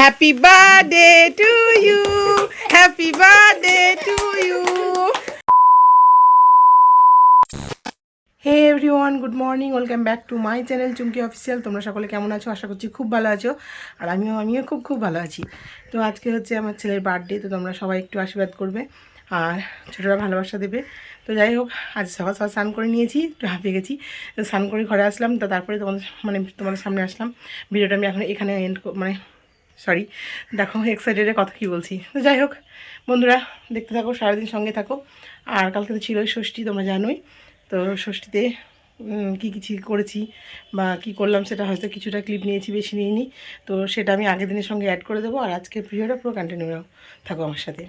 Happy birthday to you. Happy birthday to you. Hey everyone, good morning, welcome back to my channel Chumki official. তোমরা সকলে কেমন আছো? আশা করছি খুব ভালো আছো, আর আমিও খুব ভালো আছি। তো আজকে হচ্ছে আমার ছেলের বার্থডে, তো তোমরা সবাই একটু আশীর্বাদ করবে আর ছোটোরা ভালোবাসা দেবে। তো যাই হোক, আজ সকাল সকাল স্নান করে নিয়েছি, একটু হাঁপিয়ে গেছি। স্নান করে ঘরে আসলাম, তো তারপরে তোমাদের সামনে আসলাম। ভিডিওটা আমি এখন এখানে সরি, দেখো এক্সাইটেডে কথা কী বলছি। তো যাই হোক বন্ধুরা, দেখতে থাকো, সারাদিন সঙ্গে থাকো। আর কালকে তো ছিলই ষষ্ঠী, তোমরা জানোই। তো ষষ্ঠীতে কী কিছু করেছি বা কি করলাম সেটা হয়তো কিছুটা ক্লিপ নিয়েছি, বেশি নিইনি। তো সেটা আমি আগের দিনের সঙ্গে অ্যাড করে দেবো, আর আজকের ভিডিওটা পুরো কন্টিনিউ থাকো আমার সাথে।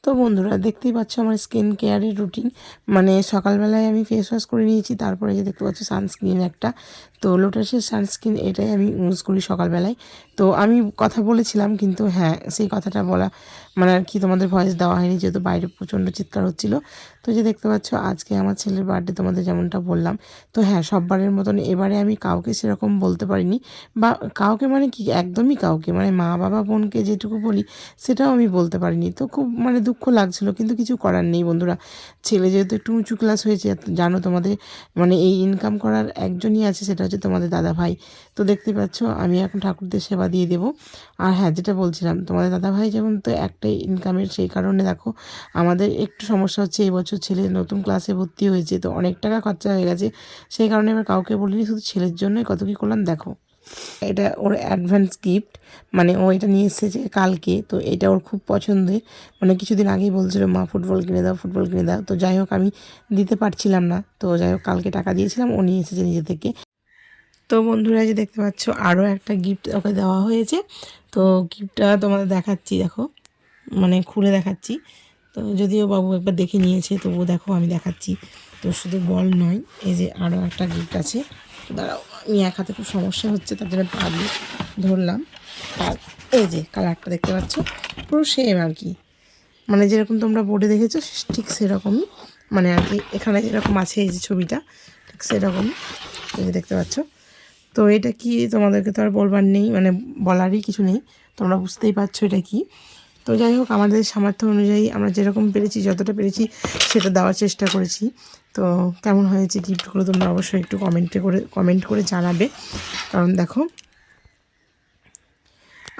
তো বন্ধুরা, দেখতেই পাচ্ছ আমার স্কিন কেয়ারের রুটিন। মানে সকালবেলায় আমি ফেস ওয়াশ করে নিয়েছি, তারপরে যে দেখতে পাচ্ছ সানস্ক্রিন একটা, তো লোটাসের সানস্ক্রিন, এটাই আমি ইউজ করি সকালবেলায়। তো আমি কথা বলেছিলাম, কিন্তু হ্যাঁ সেই কথাটা বলা মানে আর কি তোমাদের ভয়েস দেওয়া হয়নি, যেহেতু বাইরে প্রচণ্ড চিৎকার হচ্ছিলো। তো যে দেখতে পাচ্ছ আজকে আমার ছেলের বার্থডে, তোমাদের যেমনটা বললাম। তো হ্যাঁ, সববারের মতন এবারে আমি কাউকে সেরকম বলতে পারিনি, বা কাউকে মানে কি একদমই কাউকে, মানে মা বাবা বোনকে যেটুকু বলি সেটাও আমি বলতে পারিনি। তো খুব মানে দুঃখ লাগছিল, কিন্তু কিছু করার নেই বন্ধুরা। ছেলে যেহেতু একটু উঁচু ক্লাস হয়েছে, জানো তোমাদের, মানে এই ইনকাম করার একজনই আছে, সেটা হচ্ছে তোমাদের দাদা ভাই। তো দেখতে পাচ্ছ আমি এখন ঠাকুরদের সেবা দিয়ে দেবো। আর হ্যাঁ, যেটা বলছিলাম, তোমাদের দাদা ভাই যেমন তো একটাই ইনকামের, সেই কারণে দেখো আমাদের একটু সমস্যা হচ্ছে। এই বছর ছেলে নতুন ক্লাসে ভর্তি হয়েছে, তো অনেক টাকা খরচা হয়ে গেছে, সেই কারণে এবার কাউকে বলিনি, শুধু ছেলের জন্যই কত কী করলাম দেখো। এটা ওর অ্যাডভান্স গিফট, মানে ও এটা নিয়ে এসেছে কালকে। তো এটা ওর খুব পছন্দের, মানে কিছুদিন আগেই বলছিল মা ফুটবল কিনে দাও, ফুটবল কিনে দাও। তো যাই হোক আমি দিতে পারছিলাম না, তো যাই হোক কালকে টাকা দিয়েছিলাম, ও নিয়ে এসেছে নিজে থেকে। তো বন্ধুরা, যে দেখতে পাচ্ছ আরও একটা গিফট ওকে দেওয়া হয়েছে। তো গিফটটা তোমাদের দেখাচ্ছি, দেখো মানে খুলে দেখাচ্ছি। তো যদিও বাবু একবার দেখে নিয়েছে, তবুও দেখো আমি দেখাচ্ছি। তো শুধু বল নয়, এই যে আরও একটা গিফট আছে। তো দাঁড়াও, আমি এক হাতে খুব সমস্যা হচ্ছে, তার জন্য পা দিয়ে ধরলাম। আর এই যে কালারটা দেখতে পাচ্ছ, পুরো সেম আর কি, মানে যেরকম তোমরা বোর্ডে দেখেছো ঠিক সেরকমই, মানে আর কি এখানে যেরকম আছে এই যে ছবিটা, ঠিক সেরকমই এই যে দেখতে পাচ্ছ। তো এটা কি তোমাদেরকে তো আর বলবার নেই, মানে বলারই কিছু নেই, তোমরা বুঝতেই পারছো এটা কি। তো যাই হোক, আমাদের সামর্থ্য অনুযায়ী আমরা যেরকম পেরেছি, যতটা পেরেছি সেটা দেওয়ার চেষ্টা করেছি। তো কেমন হয়েছে গিফটগুলো তোমরা অবশ্যই একটু কমেন্ট করে জানাবে। কারণ দেখো,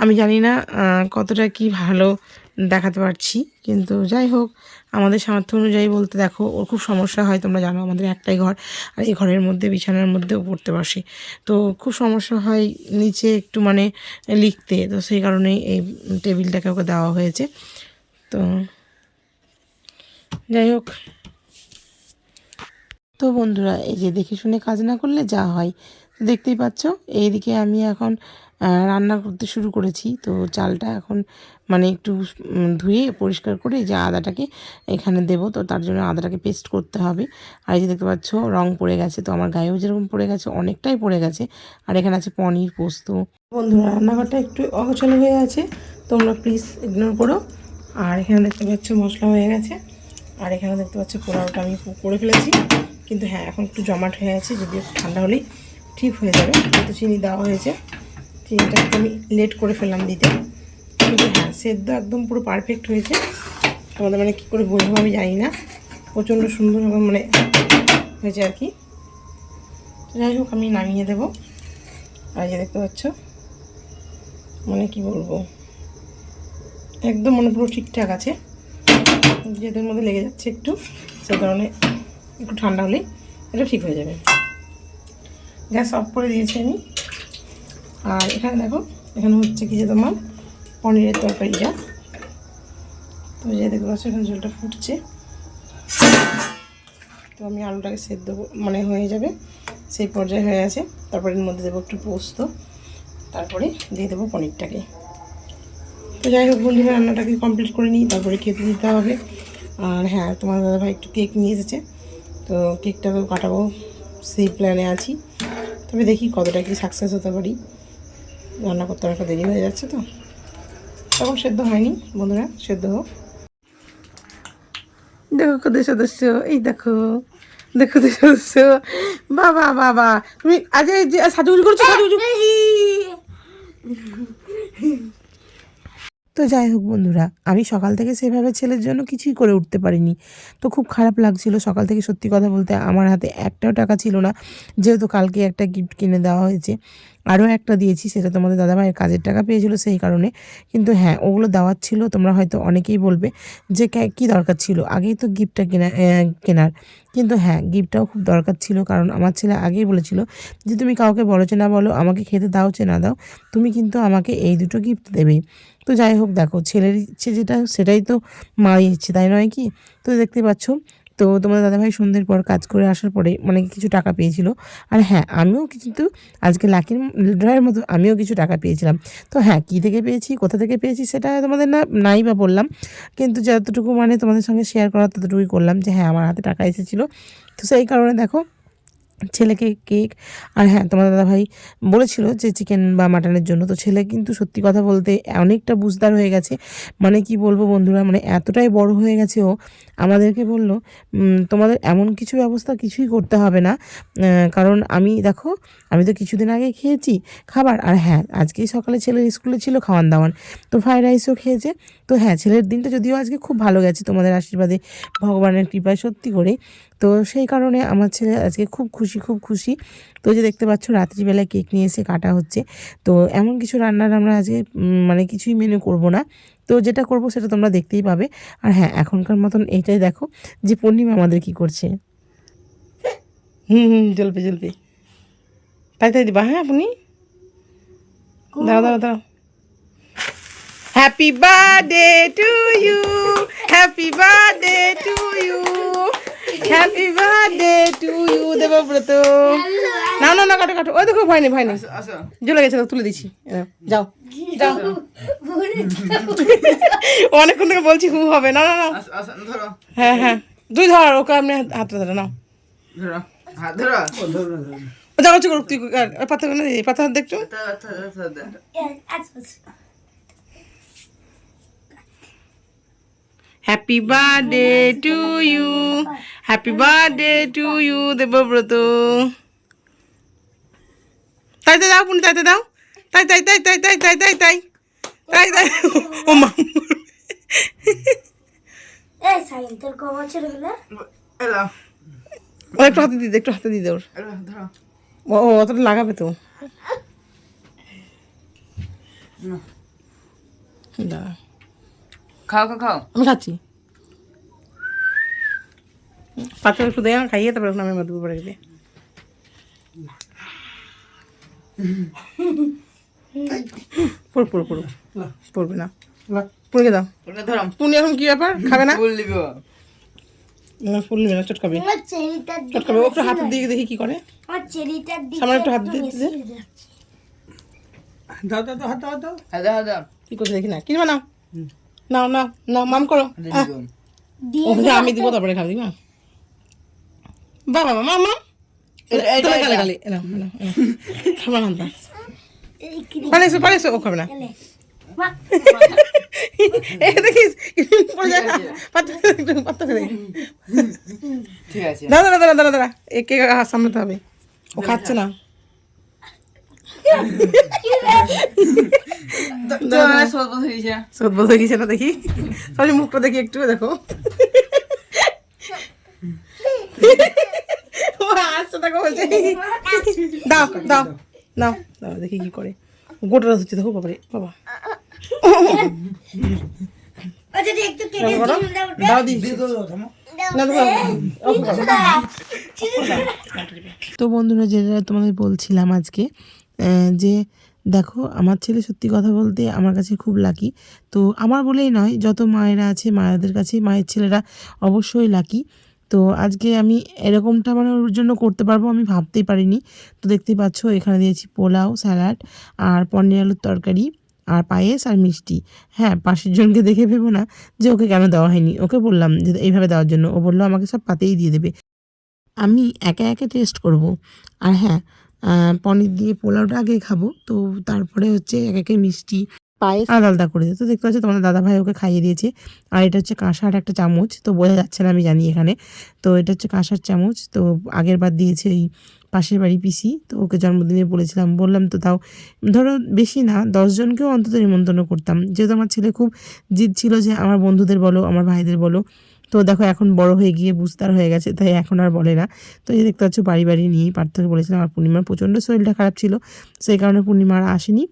আমি জানি না কতটা কি ভালো দেখাতে পারছি, কিন্তু যাই হোক আমাদের সামর্থ্য অনুযায়ী বলতে, দেখো ওর খুব সমস্যা হয়, তোমরা জানো আমাদের একটাই ঘর, আর এই ঘরের মধ্যে বিছানার মধ্যেও পড়তে বসে। তো খুব সমস্যা হয় নিচে একটু মানে লিখতে, তো সেই কারণেই এই টেবিলটাকে ওকে দেওয়া হয়েছে। তো যাই হোক, তো বন্ধুরা, এই যে দেখে শুনে কাজ না করলে যা হয়, দেখতেই পাচ্ছ এইদিকে আমি এখন রান্না করতে শুরু করেছি। তো চালটা এখন মানে একটু ধুয়ে পরিষ্কার করে যে আদাটাকে এখানে দেবো, তো তার জন্য আদাটাকে পেস্ট করতে হবে। আর এই যে দেখতে পাচ্ছ রং পড়ে গেছে, তো আমার গায়েও যেরকম পড়ে গেছে, অনেকটাই পড়ে গেছে। আর এখানে আছে পনির, পোস্ত। বন্ধুরা, রান্নাঘরটা একটু অগোছালো হয়ে আছে, তোমরা প্লিজ ইগনোর করো। আর এখানে দেখতে পাচ্ছ মশলা হয়ে গেছে, আর এখানে দেখতে পাচ্ছ পোলাওটা আমি করে ফেলেছি। কিন্তু হ্যাঁ, এখন একটু জমাট হয়ে আছে, যদি একটু ঠান্ডা হলেই ঠিক হয়ে যাবে। যেহেতু চিনি দেওয়া হয়েছে, চিনিটা একটু আমি লেট করে ফেললাম দিতে। কিন্তু হ্যাঁ, সেদ্ধ একদম পুরো পারফেক্ট হয়েছে। তোমাদের মানে কী করে বলবো আমি জানি না, প্রচণ্ড সুন্দর মানে হয়েছে আর কি। যাই হোক, আমি নামিয়ে দেবো। আর যে দেখতে পাচ্ছ, মানে কি বলবো, একদম মানে পুরো ঠিকঠাক আছে। যেদের মধ্যে লেগে যাচ্ছে একটু, সেই কারণে একটু ঠান্ডা হলেই এটা ঠিক হয়ে যাবে। গ্যাস অফ করে দিয়েছি আমি। আর এখানে দেখো, এখানে হচ্ছে কি যে তোমার পনিরের তরকারিটা। তো যে দেখতে পাচ্ছ এখানে ঝোলটা ফুটছে, তো আমি আলুটাকে সেদ্ধ মানে হয়ে যাবে সেই পর্যায়ে হয়ে আছে। তারপরে এর মধ্যে দেবো একটু পোস্ত, তারপরে দিয়ে দেবো পনিরটাকে। তো যাই হোক বন্ধুরা, রান্নাটাকে কমপ্লিট করে নিই, তারপরে খেতে দিতে হবে। আর হ্যাঁ, তোমার দাদাভাই একটু কেক নিয়ে এসেছে, তো কেকটাকেও কাটাবো সেই প্ল্যানে আছি। তবে দেখি কতটা কি সাকসেস হতে পারি। রান্না করতে অনেকটা দেরি হয়ে যাচ্ছে, তো তখন সেদ্ধ হয়নি বন্ধুরা, সেদ্ধ হোক। দেখো কত সদস্য, এই দেখো দেখো তো সদস্য। বাবা বাবা, তুমি আজ সাজুগুজু করছো, সাজুগুজু তো যাই হোক বন্ধুরা, আমি সকাল থেকে সেভাবে ছেলের জন্য কিছুই করে উঠতে পারিনি। তো খুব খারাপ লাগছিল সকাল থেকে, সত্যি কথা বলতে আমার হাতে একটাও টাকা ছিল না, যেহেতু কালকে একটা গিফট কিনে দেওয়া হয়েছে। আরও একটা দিয়েছি, সেটা তোমাদের দাদাভাইয়ের কাজের টাকা পেয়েছিল সেই কারণে। কিন্তু হ্যাঁ, ওগুলো দেওয়ার ছিল। তোমরা হয়তো অনেকেই বলবে যে কী দরকার ছিল আগেই তো গিফটটা কেনার। কিন্তু হ্যাঁ, গিফটটাও খুব দরকার ছিল, কারণ আমার ছেলে আগেই বলেছিল যে তুমি কাউকে বলো যে না বলো, আমাকে খেতে দাও যে না দাও, তুমি কিন্তু আমাকে এই দুটো গিফট দেবেই। তো যাই হোক, দেখো ছেলের ইচ্ছে যেটা সেটাই তো মায়ের ইচ্ছে, তাই নয় কি? তো দেখতে পাচ্ছ, তো তোমাদের দাদাভাই সন্ধ্যের পর কাজ করে আসার পরে মানে কিছু টাকা পেয়েছিল। আর হ্যাঁ, আমিও কিন্তু আজকে লাকির ড্রয়ের মতো আমিও কিছু টাকা পেয়েছিলাম। তো হ্যাঁ, কী থেকে পেয়েছি, কোথা থেকে পেয়েছি সেটা তোমাদের নাই বা বললাম, কিন্তু যতটুকু মানে তোমাদের সঙ্গে শেয়ার করা ততটুকুই করলাম যে হ্যাঁ, আমার হাতে টাকা এসেছিলো। তো সেই কারণে দেখো ছেলেকে কেক, আর হ্যাঁ, তোমার দাদাভাই বলেছিল যে চিকেন বা মাটনের জন্য। তো ছেলে কিন্তু সত্যি কথা বলতে অনেকটা বুঝদার হয়ে গেছে, মানে কি বলবো বন্ধুরা, মানে এতটাই বড় হয়ে গেছে ও। আমাদেরকে বলল তোমাদের এমন কিছু ব্যবস্থা কিছুই করতে হবে না, কারণ দেখো আমি তো কিছুদিন আগে খেয়েছি খাবার। আর হ্যাঁ, আজকেই সকালে ছেলের স্কুলে ছিল খাওয়ান দাওয়ান, তো ফ্রাইড রাইসও খেয়েছে। তো হ্যাঁ, ছেলের দিনটা যদিও আজকে খুব ভালো গেছে তোমাদের আশীর্বাদে, ভগবানের কৃপায়, সত্যি করে। তো সেই কারণে আমার ছেলে আজকে খুব খুশি, খুব খুশি। তো যে দেখতে পাচ্ছ রাত্রিবেলায় কেক নিয়ে এসে কাটা হচ্ছে। তো এমন কিছু রান্নার আমরা আজকে মানে কিছুই মেনু করব না, তো যেটা করব সেটা তোমরা দেখতেই পাবে। আর হ্যাঁ, এখনকার মতন এইটাই দেখো যে পূর্ণিমা আমাদের কি করছে। জ্বলবে জ্বলবে, তাই তাই দিবা। হ্যাঁ, আপনি দাও দাও দাও। Happy birthday to you, happy birthday to you, happy birthday to you Debabrata. না না না, কাটো কাটো, ওই দেখো ভয় নেই ভয় নেই, জ্বলে গেছে, তুলে দিচ্ছি, যাও যাও। অনেকক্ষণ থেকে বলছি হু হবে না না না। হ্যাঁ হ্যাঁ, তুই ধর ওকে, আপনি হাতটা ধরে নাও, যাও করুক তুই, পাথর পাথর দেখছো। Happy birthday to you, happy birthday to you Debabrata. তাই তাই দাও পুনি, তাই তাই দাও, তাই তাই তাই তাই তাই তাই তাই তাই তাই তাই। ও মা, একটু হাতে দিতে, একটু হাতে দিতে ওর, ও অতটা লাগাবে তো। দাঁড়া, খাও খাও খাও, আমি খাচ্ছি। পাথর একটু দেয়, খাইয়ে তারপরে আমি মধ্যে পড়ে গেলে পড় পড় পড়ো, পড়বে না, পড়ে দাও। পুনি এখন কি ব্যাপার, খাবে না? ফুল নিবে না, চটকাবে চটকাবে। ও একটু হাতের দিকে দেখি কি করে, সামনে একটু হাত দিয়ে দাও দাও দাও, হাত দাও দাও। কি করছে দেখি না, কিনবা নাও নাও নাও নাও, মাম করো। আমি দিব তারপরে খাবি, দিবা বাবা মা মা গালে গালে খাবা না, পারেছো পারেছো, ও খাবে না। দেখিস দাদা দাদা দাদা দাদা, একে সামলাতে হবে, ও খাচ্ছে না। সদ বলতে গেছে না, দেখি সবাই মুখটা দেখি একটু, দেখো আসছে, দেখো বলছে দাও দাও দাও দাও, দেখি কি করে, গোটা হচ্ছে দেখো। বাবারে বাবা, দাও দি। তো বন্ধুরা, যেটা তোমাদের বলছিলাম আজকে, যে দেখো আমার ছেলে সত্যি কথা বলতে আমার কাছে খুব লাকি। তো আমার বলেই নয়, যত মায়েরা আছে মায়েদের কাছে মায়ের ছেলেরা অবশ্যই লাকি। তো আজকে আমি এরকমটা মানে ওর জন্য করতে পারবো আমি ভাবতেই পারিনি। তো দেখতেই পাচ্ছ এখানে দিয়েছি পোলাও, স্যালাড আর পনির আলুর তরকারি আর পায়েস আর মিষ্টি। হ্যাঁ, পাশের জনকে দেখে ভেবো না যে ওকে কেন দেওয়া হয়নি, ওকে বললাম যে এইভাবে দেওয়ার জন্য, ও বললো আমাকে সব পাতেই দিয়ে দেবে, আমি একে একে টেস্ট করব। আর হ্যাঁ, পনির দিয়ে পোলাওটা আগে খাবো, তো তারপরে হচ্ছে এক একে মিষ্টি পায়েস আলাদা আলাদা করে দিই। তো দেখতে পাচ্ছি তোমাদের দাদাভাই ওকে খাইয়ে দিয়েছে। আর এটা হচ্ছে কাঁসার একটা চামচ, তো বোঝা যাচ্ছে না আমি জানি এখানে। তো এটা হচ্ছে কাঁসার চামচ, তো আগের বার দিয়েছে ওই পাশের বাড়ি পিসি, তো ওকে জন্মদিনে বললাম তো তাও ধরো বেশি না 10 জনকেও অন্তত নিমন্ত্রণ করতাম, যেহেতু আমার ছেলে খুব জিদ ছিল যে আমার বন্ধুদের বলো আমার ভাইদের বলো। তো দেখো এখন বড় হয়ে গিয়ে বুঝতার হয়ে গেছে, তাই এখন আর বলে না। তো এই দেখতে পাচ্ছ বাড়ি বাড়ি নিয়েই পার্থকে বলেছিলাম, আর পূর্ণিমার প্রচণ্ড শরীরটা খারাপ ছিল, সেই কারণে পূর্ণিমা আর আসেনি।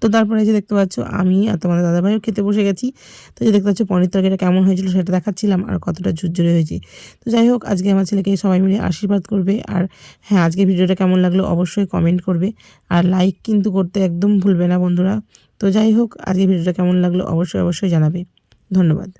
তো তারপরে যে দেখতে পাচ্ছ আমি আর তোমাদের দাদাভাইও খেতে বসে গেছি। তো যে দেখতে পাচ্ছ পনির তরকারিটা কেমন হয়েছিল সেটা দেখাচ্ছিলাম, আর কতটা ঝুরঝুরে হয়েছে। তো যাই হোক, আজকে আমার ছেলেকে সবাই মিলে আশীর্বাদ করবে। আর হ্যাঁ, আজকে ভিডিওটা কেমন লাগলো অবশ্যই কমেন্ট করবে, আর লাইক কিন্তু করতে একদম ভুলবে না বন্ধুরা। তো যাই হোক, আজকে ভিডিওটা কেমন লাগলো অবশ্যই জানাবে। ধন্যবাদ।